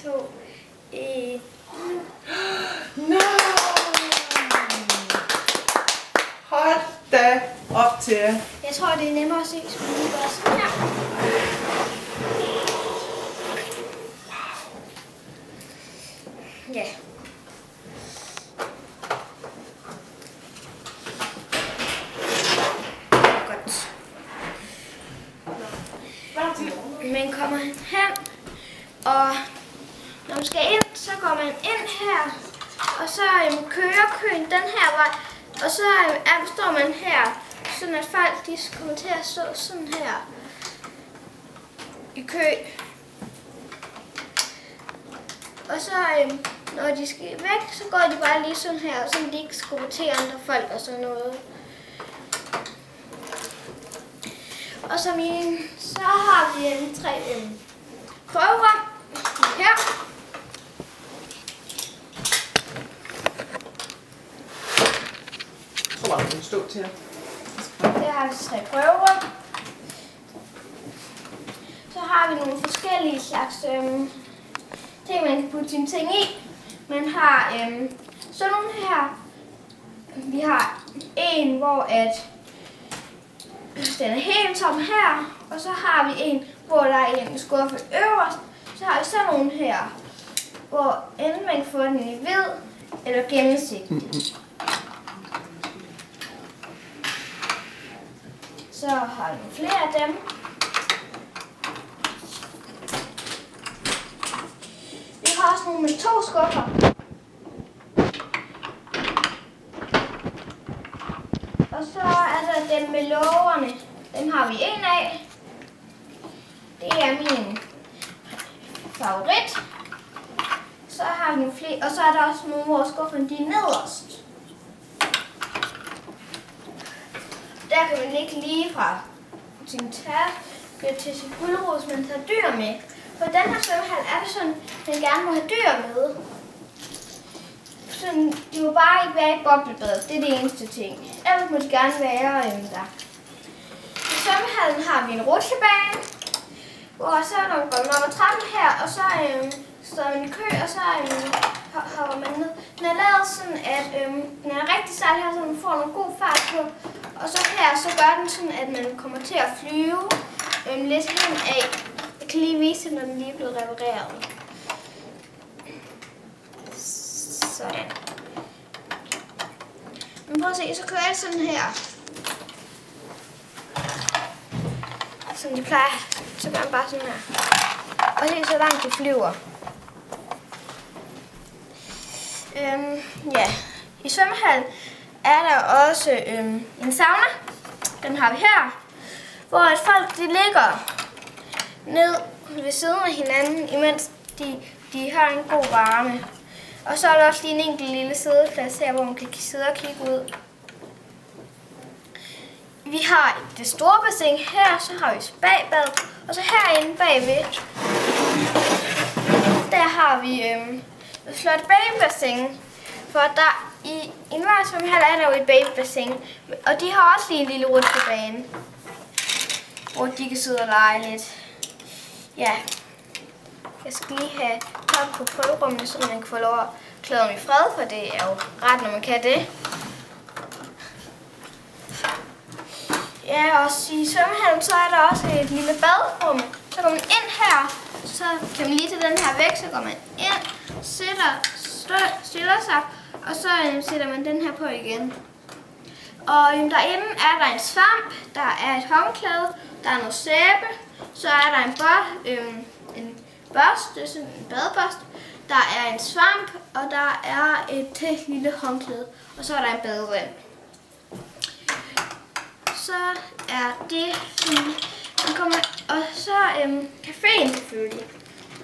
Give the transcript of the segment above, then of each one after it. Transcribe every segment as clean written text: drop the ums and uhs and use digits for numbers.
2, 1. Nej! Hold da op til jer. Jeg tror, det er nemmere at se, hvis man lige gør sådan her. Ja. Godt. Man kommer hen, og når man skal ind, så går man ind her, og så kører køen den her vej, og så står man her, sådan at folk de kommer til at stå sådan her i kø. Og så når de skal væk, så går de bare lige sådan her, så de ikke skubber til andre folk og sådan noget. Og så har vi de 3 prøverum her. Hvor meget kan du stå til jer? Der har vi 3 prøverum. Så har vi nogle forskellige slags ting, man kan putte sine ting i. Man har sådan nogle her. Vi har en, hvor at den er helt tom her. Og så har vi en, hvor der er en skuffe øverst. Så har vi sådan nogle her, hvor enten man kan få den i hvid eller gennemsigtig. Så har vi flere af dem. Vi har også nogle med 2 skuffer. Og så er der dem med lågerne. Dem har vi en af. Det er min favorit. Så har vi nogle flere, og så er der også nogle, hvor skufferne de er nederst. Der kan man lægge lige fra sin taske til sit gulerod, hvis man tager dyr med. For den her svømmehal er det sådan, at man gerne må have dyr med. Sådan, de må bare ikke være i boblebadet, det er det eneste ting. Ellers må de gerne være der. I svømmehallen har vi en rutsjebane, hvor så når man går op ad trappen her, og så står man i kø, og så hopper man ned. Den er lavet sådan, at den er rigtig sejt her, så man får nogle god fart på. Og så her, så gør den sådan, at man kommer til at flyve lidt hen af. Jeg kan lige vise, når den lige er blevet repareret. Sådan. Men prøv at se, så kører jeg sådan her. Som de plejer. Så gør man bare sådan her. Og se, så langt de flyver. Ja. I svømmehallen er der også en sauna. Den har vi her. Hvor at folk de ligger ned ved siden af hinanden, imens de har en god varme. Og så er der også lige en enkelt lille sædeplads her, hvor man kan sidde og kigge ud. Vi har det store bassin her, så har vi spabad, og så herinde bagved, der har vi et flot babybassin. For der i enhver svømmehal er der jo et babybassin, og de har også lige en lille rutsjebane, hvor de kan sidde og lege lidt. Ja, jeg skal lige have taget på prøverummene, så man kan få lov at klæde dem i fred, for det er jo ret, når man kan det. Ja, og i svømmehallen så er der også et lille baderum. Så går man ind her, så kan man lige til den her væg, så går man ind, stiller sig, og så sætter man den her på igen. Og derinde er der en svamp, der er et håndklæde, der er noget sæbe, så er der en børste, sådan en badebørste, der er en svamp, og der er et lille håndklæde, og så er der en baderum. Så er det, og så caféen selvfølgelig.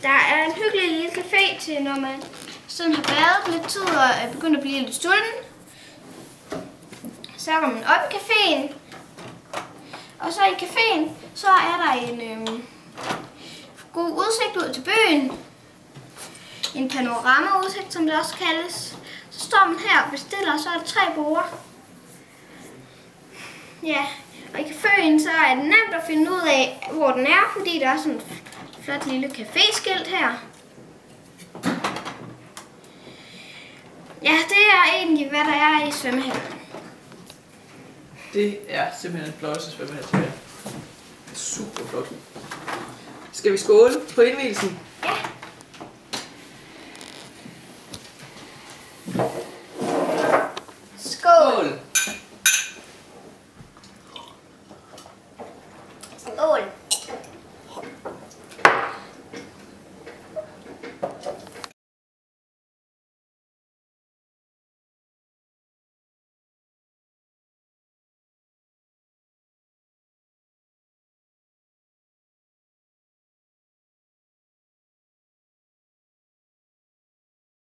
Der er en hyggelig lille café til, når man sådan har badet lidt tid og er begyndt at blive lidt sulten. Så går man op i caféen, og så i caféen, så er der en god udsigt ud til byen. En panoramaudsigt, som det også kaldes. Så står man her og bestiller, og så er der 3 borde. Ja, og i caféen så er det nemt at finde ud af, hvor den er, fordi der er sådan et flot lille caféskilt her. vi, hvad der er i svømmehallen. Det er simpelthen en flotteste svømmehal, tror jeg. Super flot. Skal vi skåle på indvielsen? Ja. Skål. Skål. Skål.